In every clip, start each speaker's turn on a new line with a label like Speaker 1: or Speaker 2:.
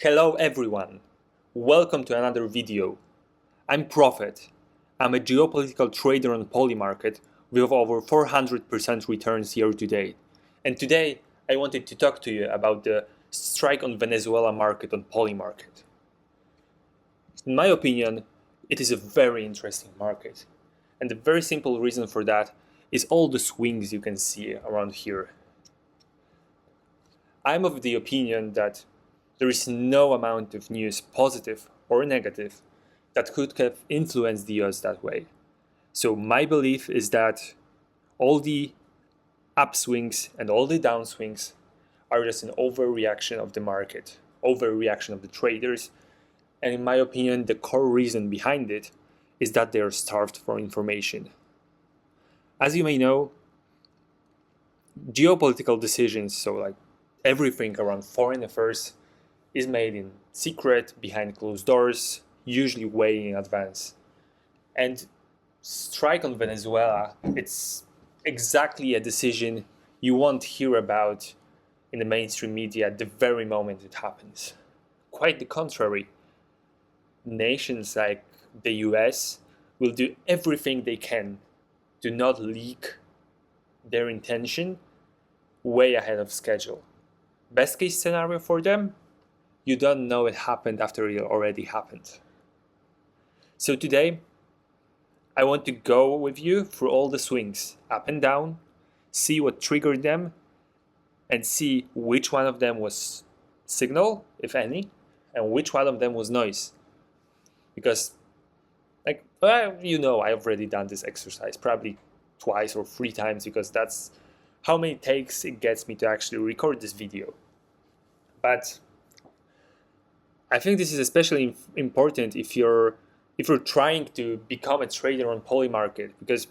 Speaker 1: Hello everyone, welcome to another video. I'm Prophet. I'm a geopolitical trader on Polymarket with over 400% returns year to date. And today I wanted to talk to you about the strike on Venezuela market on Polymarket. In my opinion, it is a very interesting market. And the very simple reason for that is all the swings you can see around here. I'm of the opinion that there is no amount of news, positive or negative, that could have influenced the US that way. So my belief is that all the upswings and all the downswings are just an overreaction of the market, overreaction of the traders. And in my opinion, the core reason behind it is that they are starved for information. As you may know, geopolitical decisions, so like everything around foreign affairs, is made in secret, behind closed doors, usually way in advance. And strike on Venezuela, it's exactly a decision you won't hear about in the mainstream media at the very moment it happens. Quite the contrary. Nations like the US will do everything they can to not leak their intention way ahead of schedule. Best case scenario for them, you don't know it happened after it already happened. So today, I want to go with you through all the swings, up and down, see what triggered them, and see which one of them was signal, if any, and which one of them was noise. Because, I've already done this exercise probably twice or 3 times, because that's how many takes it gets me to actually record this video. But I think this is especially important if you're trying to become a trader on Polymarket, because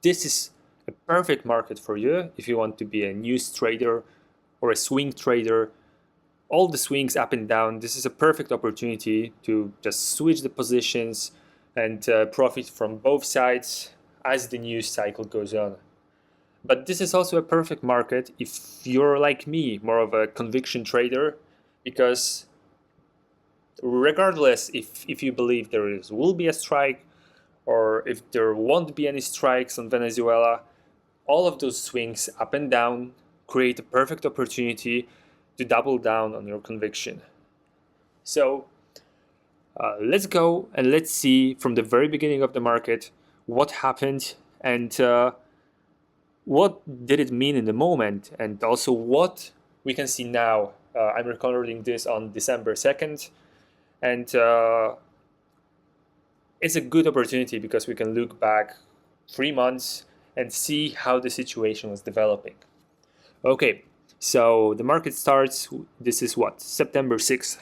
Speaker 1: this is a perfect market for you if you want to be a news trader or a swing trader. All the swings up and down, this is a perfect opportunity to just switch the positions and profit from both sides as the news cycle goes on. But this is also a perfect market if you're like me, more of a conviction trader, because regardless if you believe will be a strike or if there won't be any strikes on Venezuela, all of those swings up and down create a perfect opportunity to double down on your conviction. So let's go and let's see from the very beginning of the market what happened and what did it mean in the moment, and also what we can see now. I'm recording this on December 2nd. And it's a good opportunity because we can look back 3 months and see how the situation was developing. Okay, so the market starts, this is what, September 6th.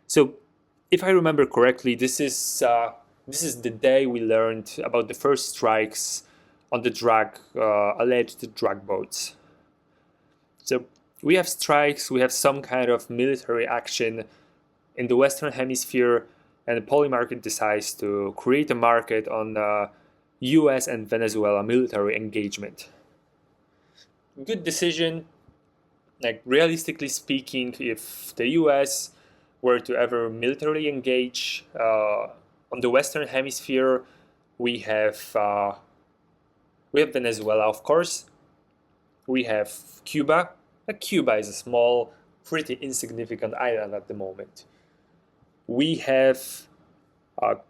Speaker 1: So if I remember correctly, this is the day we learned about the first strikes on the alleged drug boats. So we have strikes, we have some kind of military action in the Western Hemisphere, and the Polymarket decides to create a market on US and Venezuela military engagement. Good decision. Like, realistically speaking, if the US were to ever militarily engage on the Western Hemisphere, we have Venezuela, of course. We have Cuba. Cuba is a small, pretty insignificant island at the moment. We have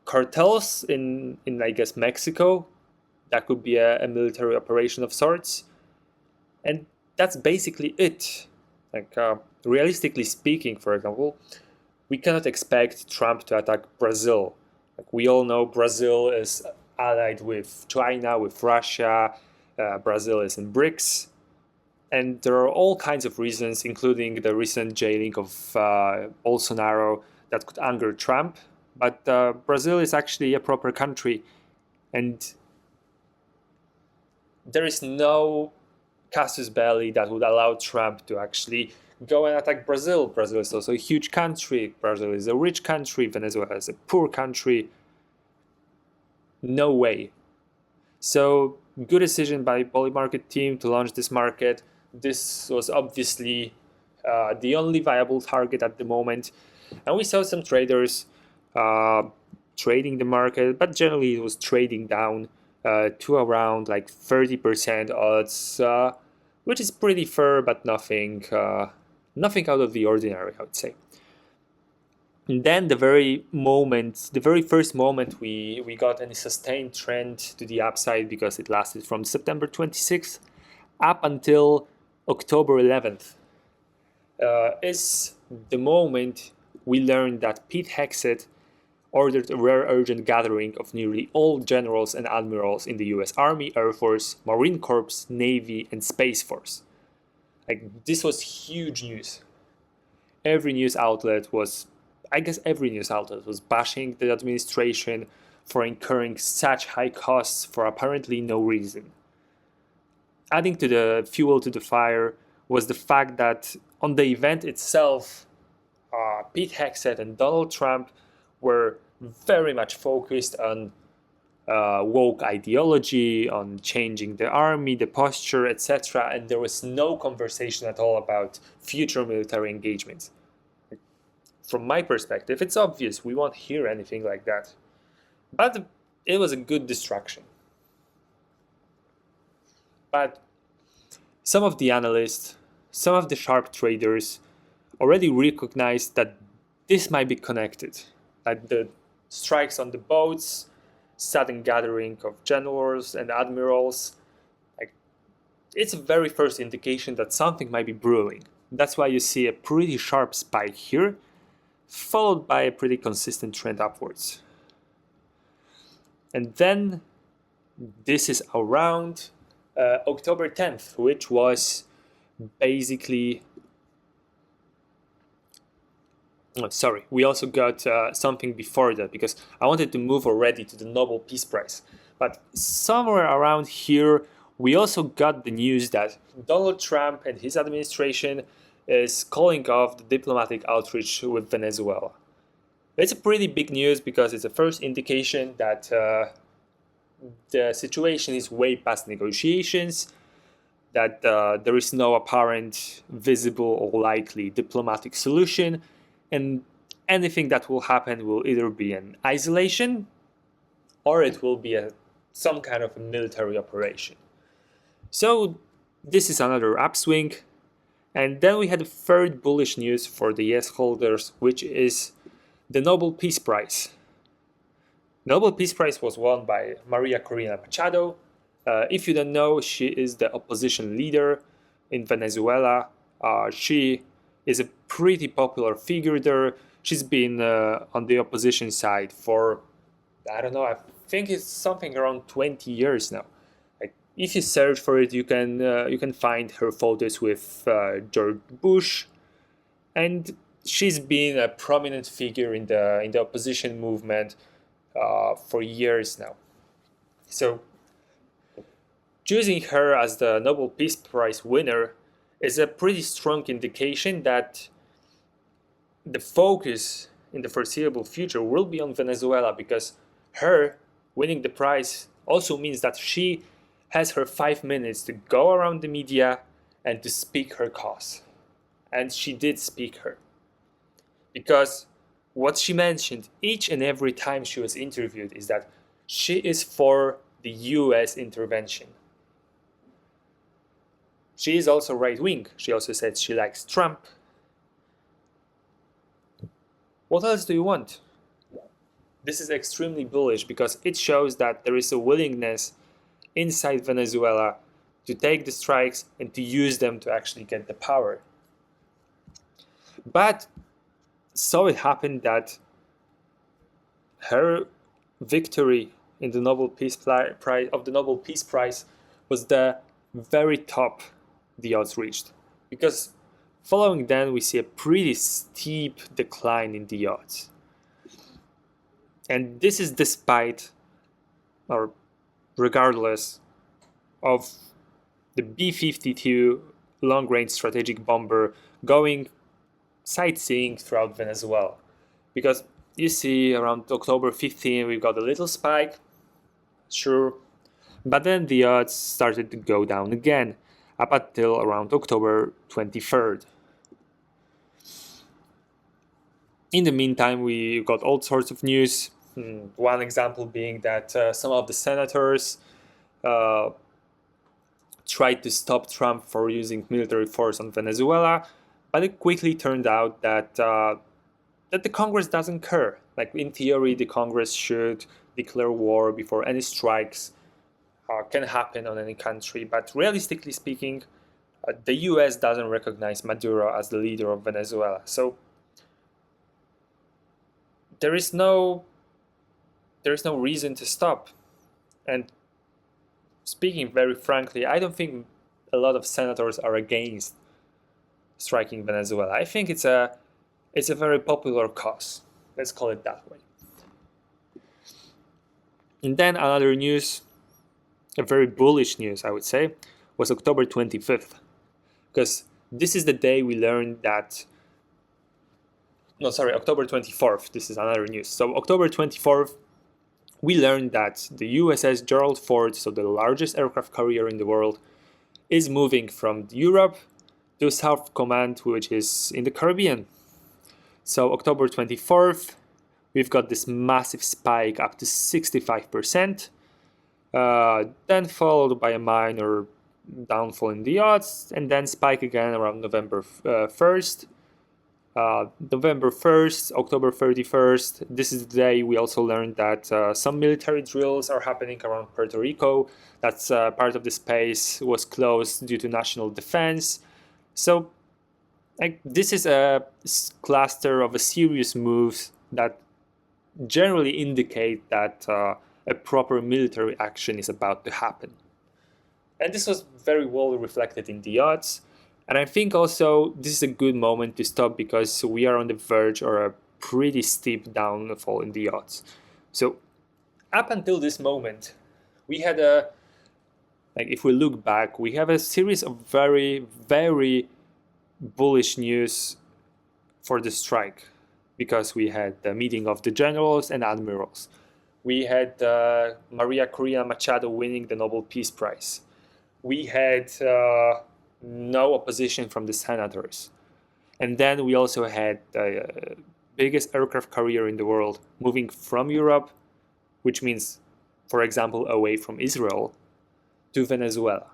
Speaker 1: cartels in I guess Mexico. That could be a military operation of sorts, and that's basically it. Like, realistically speaking, for example, we cannot expect Trump to attack Brazil. Like, we all know Brazil is allied with China, with Russia. Brazil is in BRICS, and there are all kinds of reasons, including the recent jailing of Bolsonaro, that could anger Trump. But Brazil is actually a proper country, and there is no casus belli that would allow Trump to actually go and attack Brazil. Brazil is also a huge country. Brazil is a rich country. Venezuela is a poor country. No way. So good decision by Polymarket team to launch this market. This was obviously the only viable target at the moment. And we saw some traders trading the market, but generally it was trading down to around like 30% odds, which is pretty fair, but nothing out of the ordinary, I would say. And then the very first moment we got any sustained trend to the upside, because it lasted from September 26th up until October 11th, is the moment we learned that Pete Hegseth ordered a rare urgent gathering of nearly all generals and admirals in the US Army, Air Force, Marine Corps, Navy, and Space Force. Like, this was huge news. Every news outlet was bashing the administration for incurring such high costs for apparently no reason. Adding to the fuel to the fire was the fact that on the event itself, Pete Hegseth and Donald Trump were very much focused on woke ideology, on changing the army, the posture, etc. And there was no conversation at all about future military engagements. From my perspective, it's obvious we won't hear anything like that. But it was a good distraction. But some of the analysts, some of the sharp traders already recognized that this might be connected. Like the strikes on the boats, sudden gathering of generals and admirals, it's a very first indication that something might be brewing. That's why you see a pretty sharp spike here, followed by a pretty consistent trend upwards. And then this is around October 10th, which was basically... we also got something before that, because I wanted to move already to the Nobel Peace Prize. But somewhere around here, we also got the news that Donald Trump and his administration is calling off the diplomatic outreach with Venezuela. It's a pretty big news, because it's a first indication that the situation is way past negotiations, that there is no apparent, visible, or likely diplomatic solution, and anything that will happen will either be an isolation or it will be some kind of a military operation. So this is another upswing. And then we had the third bullish news for the yes holders, which is the Nobel Peace Prize. Nobel Peace Prize was won by Maria Corina Machado. If you don't know, she is the opposition leader in Venezuela. She is a pretty popular figure there. She's been on the opposition side for, I don't know, I think it's something around 20 years now. If you search for it, you can find her photos with George Bush, and she's been a prominent figure in the opposition movement for years now. So choosing her as the Nobel Peace Prize winner is a pretty strong indication that the focus in the foreseeable future will be on Venezuela, because her winning the prize also means that she has her 5 minutes to go around the media and to speak her cause. And she did speak her. Because what she mentioned each and every time she was interviewed is that she is for the US intervention. She is also right-wing. She also said she likes Trump. What else do you want? This is extremely bullish, because it shows that there is a willingness inside Venezuela to take the strikes and to use them to actually get the power. But so it happened that her victory in the Nobel Peace Prize was the very top the odds reached, because following then we see a pretty steep decline in the odds. And this is despite, or regardless of, the B-52 long-range strategic bomber going sightseeing throughout Venezuela. Because you see around October 15 we've got a little spike, sure, but then the odds started to go down again up until around October 23rd. In the meantime, we got all sorts of news. One example being that some of the senators tried to stop Trump for using military force on Venezuela, but it quickly turned out that the Congress doesn't care. Like, in theory, the Congress should declare war before any strikes can happen on any country. But realistically speaking, the US doesn't recognize Maduro as the leader of Venezuela. So there is no reason to stop. And speaking very frankly, I don't think a lot of senators are against striking Venezuela. I think it's a very popular cause. Let's call it that way. And then another news, a very bullish news, I would say, was October 25th. Because this is the day we learned that... No, sorry, October 24th. This is another news. So October 24th, we learned that the USS Gerald Ford, so the largest aircraft carrier in the world, is moving from Europe to South Command, which is in the Caribbean. So October 24th, we've got this massive spike up to 65%, then followed by a minor downfall in the odds, and then spike again around November 1st. November 1st, October 31st, this is the day we also learned that some military drills are happening around Puerto Rico. That's part of the space was closed due to national defense. So this is a cluster of a series moves that generally indicate that a proper military action is about to happen. And this was very well reflected in the odds. And I think also this is a good moment to stop because we are on the verge or a pretty steep downfall in the odds. So up until this moment, we had if we look back, we have a series of very, very bullish news for the strike because we had the meeting of the generals and admirals. We had Maria Corina Machado winning the Nobel Peace Prize. We had no opposition from the senators. And then we also had the biggest aircraft carrier in the world moving from Europe, which means, for example, away from Israel, to Venezuela.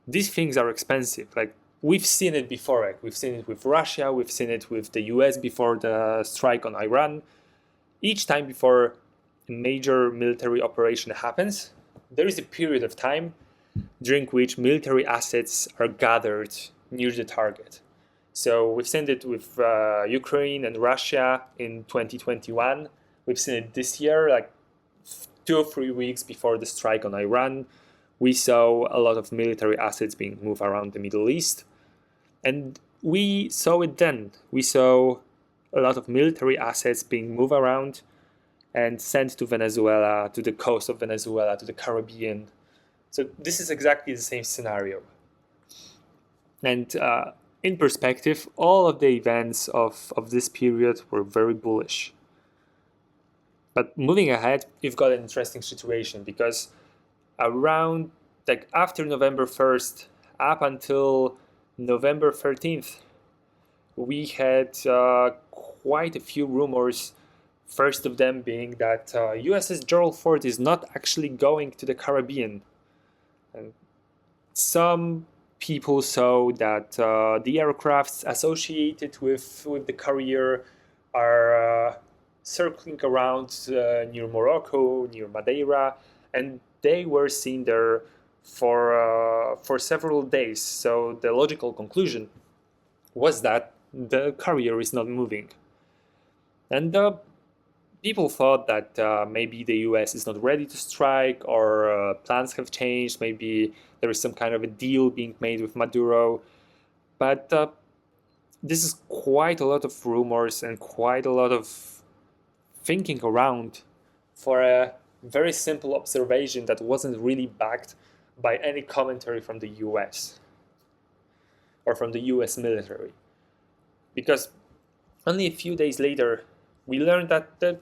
Speaker 1: These things are expensive. Like, we've seen it before. Like, we've seen it with Russia, we've seen it with the US before the strike on Iran. Each time before a major military operation happens, there is a period of time during which military assets are gathered near the target. So we've seen it with Ukraine and Russia in 2021. We've seen it this year, like 2 or 3 weeks before the strike on Iran. We saw a lot of military assets being moved around the Middle East. And we saw it then. We saw a lot of military assets being moved around and sent to Venezuela, to the coast of Venezuela, to the Caribbean. So this is exactly the same scenario. And in perspective, all of the events of this period were very bullish. But moving ahead, you've got an interesting situation because around, after November 1st, up until November 13th, we had quite a few rumors. First of them being that USS Gerald Ford is not actually going to the Caribbean. And some people saw that the aircrafts associated with the carrier are circling around near Morocco, near Madeira, and they were seen there for several days. So the logical conclusion was that the carrier is not moving. And people thought that maybe the US is not ready to strike, or plans have changed. Maybe there is some kind of a deal being made with Maduro. But this is quite a lot of rumors and quite a lot of thinking around for a very simple observation that wasn't really backed by any commentary from the US or from the US military. Because only a few days later, we learned that the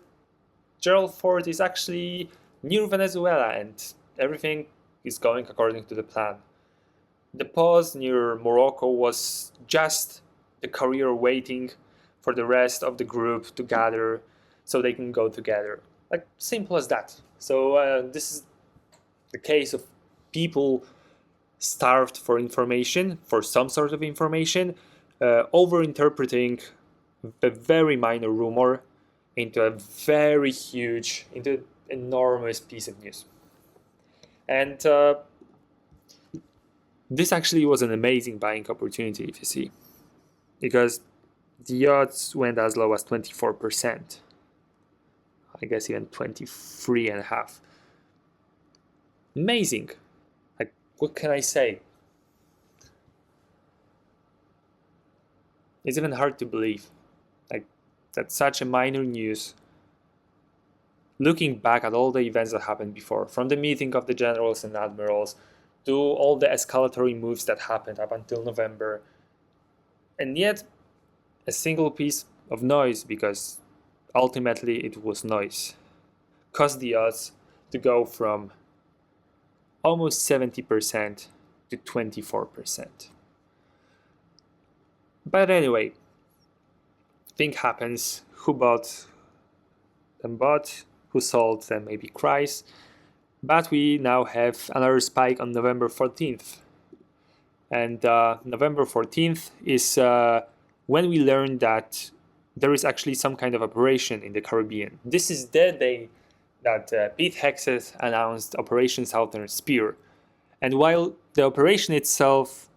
Speaker 1: Gerald Ford is actually near Venezuela and everything is going according to the plan. The pause near Morocco was just the courier waiting for the rest of the group to gather so they can go together. Like, simple as that. So this is the case of people starved for information, for some sort of information, overinterpreting a very minor rumor into a very huge, into enormous piece of news. And this actually was an amazing buying opportunity, if you see, because the odds went as low as 24%. I guess even 23.5. Amazing. Like, what can I say? It's even hard to believe. Like, that's such a minor news. Looking back at all the events that happened before, from the meeting of the generals and admirals to all the escalatory moves that happened up until November, and yet a single piece of noise, because ultimately it was noise, caused the odds to go from almost 70% to 24%. But anyway, thing happens. Who bought, then bought. Who sold, then maybe cries. But we now have another spike on November 14th. And November 14th is when we learned that there is actually some kind of operation in the Caribbean. This is the day that Pete Hegseth announced Operation Southern Spear. And while the operation itself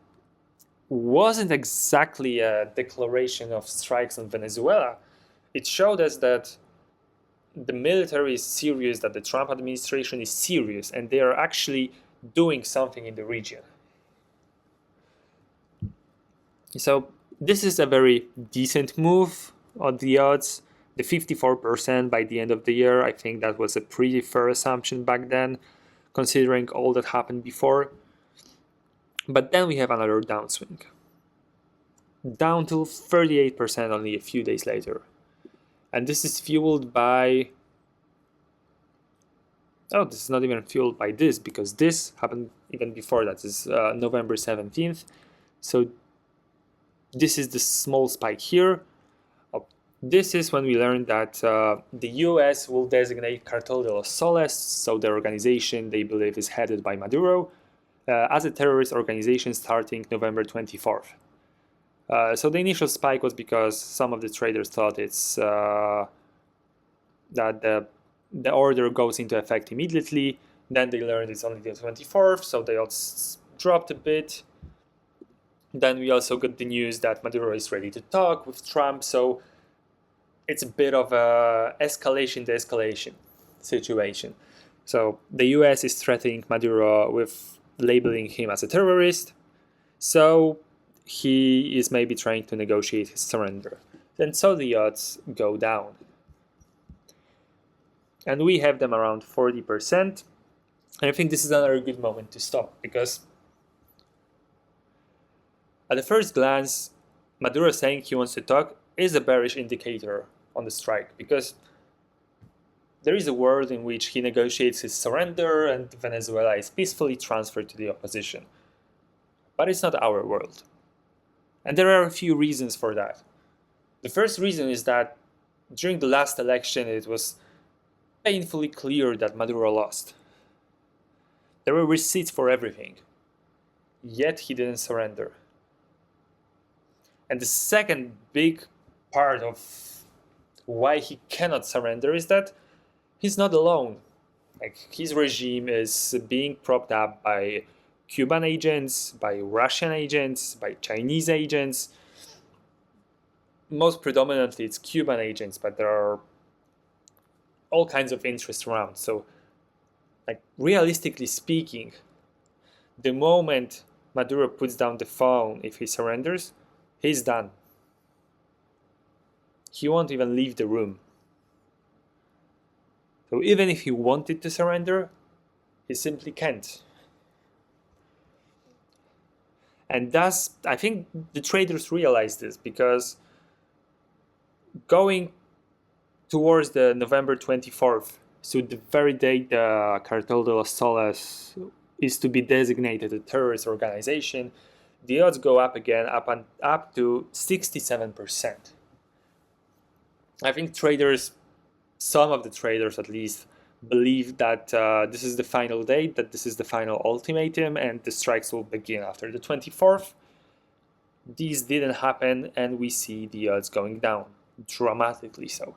Speaker 1: wasn't exactly a declaration of strikes on Venezuela, it showed us that the military is serious, that the Trump administration is serious, and they are actually doing something in the region. So this is a very decent move on the odds. The 54% by the end of the year, I think that was a pretty fair assumption back then, considering all that happened before. But then we have another downswing, down to 38% only a few days later. And this is fueled by... Oh, this is not even fueled by this, because this happened even before that. This is November 17th. So this is the small spike here. This is when we learned that the US will designate Cartel de los Soles, so the organization they believe is headed by Maduro, as a terrorist organization starting November 24th. So the initial spike was because some of the traders thought it's that the order goes into effect immediately. Then they learned it's only the 24th, so they also dropped a bit. Then we also got the news that Maduro is ready to talk with Trump, so it's a bit of a escalation to escalation situation. So the US is threatening Maduro with labeling him as a terrorist, so he is maybe trying to negotiate his surrender. And so the odds go down. And we have them around 40%. And I think this is another good moment to stop, because at the first glance, Maduro saying he wants to talk is a bearish indicator on the strike, because there is a world in which he negotiates his surrender and Venezuela is peacefully transferred to the opposition. But it's not our world. And there are a few reasons for that. The first reason is that during the last election, it was painfully clear that Maduro lost. There were receipts for everything, yet he didn't surrender. And the second big part of why he cannot surrender is that he's not alone. Like, his regime is being propped up by Cuban agents, by Russian agents, by Chinese agents. Most predominantly it's Cuban agents, but there are all kinds of interests around. So, like, realistically speaking, the moment Maduro puts down the phone, if he surrenders, he's done. He won't even leave the room. So even if he wanted to surrender, he simply can't. And thus, I think the traders realize this, because going towards the November 24th, so the very day the Cartel de los Soles is to be designated a terrorist organization, the odds go up again, up to 67%. I think some of the traders at least, believe that this is the final date, that this is the final ultimatum, and the strikes will begin after the 24th. These didn't happen, and we see the odds going down, dramatically so.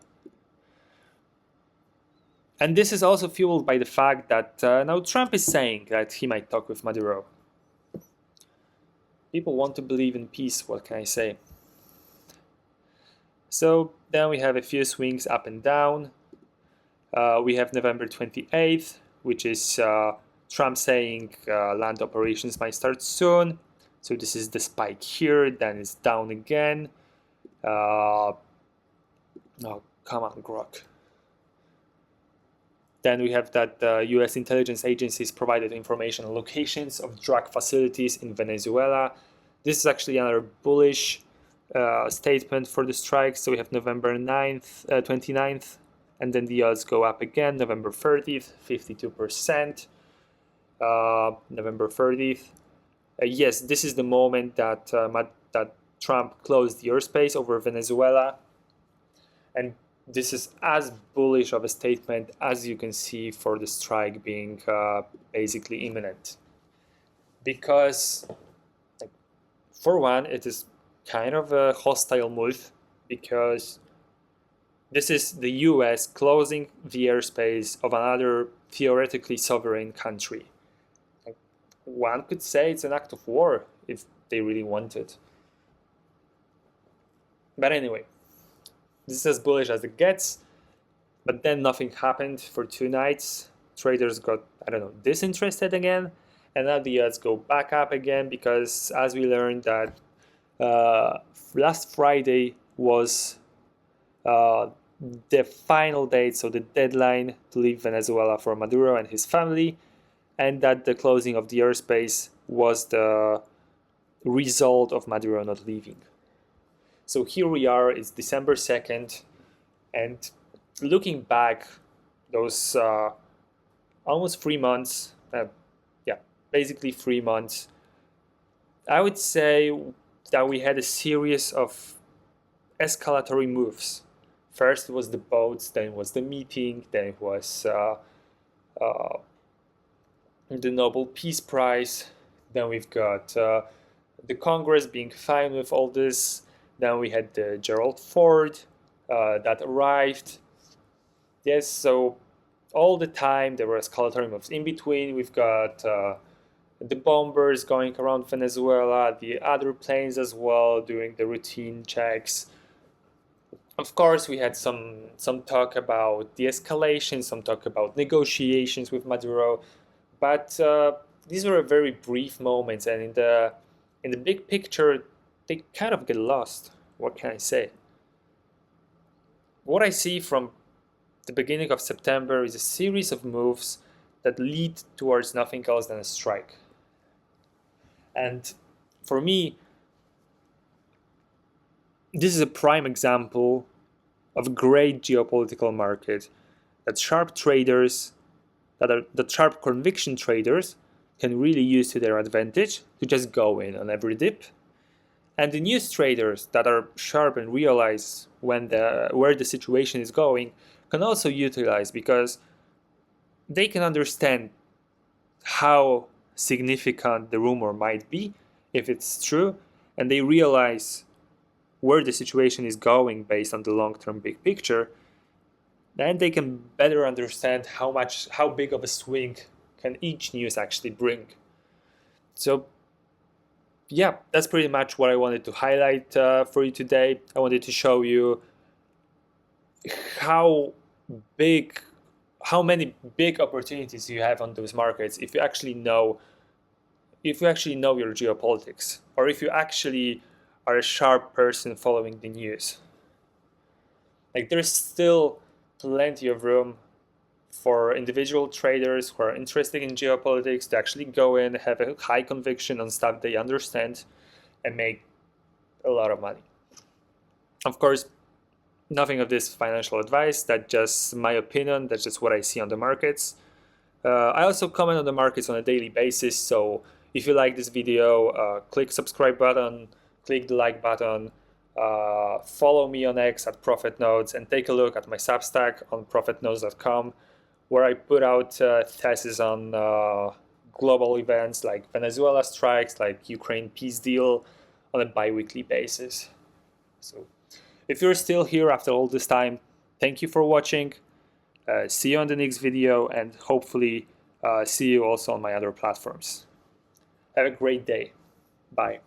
Speaker 1: And this is also fueled by the fact that now Trump is saying that he might talk with Maduro. People want to believe in peace, what can I say? So then we have a few swings up and down. We have November 28th, which is Trump saying land operations might start soon. So this is the spike here, then it's down again. Oh, come on, Grok. Then we have that US intelligence agencies provided information on locations of drug facilities in Venezuela. This is actually another bullish statement for the strike. So we have November 29th, and then the odds go up again. November 30th, 52%. November 30th. Yes, this is the moment that that Trump closed the airspace over Venezuela. And this is as bullish of a statement as you can see for the strike being basically imminent. Because, for one, it is kind of a hostile move, because this is the US closing the airspace of another theoretically sovereign country. One could say it's an act of war if they really wanted. But anyway, this is as bullish as it gets, but then nothing happened for 2 nights. Traders got, disinterested again, and now the odds go back up again, because as we learned that last Friday was the final date, so the deadline to leave Venezuela for Maduro and his family, and that the closing of the airspace was the result of Maduro not leaving. So here we are, it's December 2nd, and looking back, those almost 3 months, basically 3 months, I would say that we had a series of escalatory moves. First was the boats, then was the meeting, then it was the Nobel Peace Prize, then we've got the Congress being fine with all this. Then we had the Gerald Ford that arrived. Yes, so all the time there were escalatory moves. In between, we've got the bombers going around Venezuela, the other planes as well doing the routine checks. Of course, we had some talk about de-escalation, some talk about negotiations with Maduro, but these were very brief moments, and in the big picture, they kind of get lost. What can I say? What I see from the beginning of September is a series of moves that lead towards nothing else than a strike. And for me, this is a prime example of a great geopolitical market that sharp traders, that sharp conviction traders can really use to their advantage to just go in on every dip. And the news traders that are sharp and realize where the situation is going can also utilize, because they can understand how significant the rumor might be if it's true, and they realize where the situation is going based on the long-term big picture. Then they can better understand how big of a swing can each news actually bring. So yeah, that's pretty much what I wanted to highlight for you today. I wanted to show you how many big opportunities you have on those markets if you actually know your geopolitics, or if you actually are a sharp person following the news. Like, there's still plenty of room for individual traders who are interested in geopolitics to actually go in, have a high conviction on stuff they understand, and make a lot of money. Of course, nothing of this financial advice. That's just my opinion. That's just what I see on the markets. I also comment on the markets on a daily basis, so If you like this video, click subscribe button, click the like button, follow me on X at ProfitNodes, and take a look at my Substack on profitnodes.com, where I put out theses on global events like Venezuela strikes, like Ukraine peace deal, on a bi-weekly basis. So if you're still here after all this time, thank you for watching. See you on the next video, and hopefully see you also on my other platforms. Have a great day. Bye.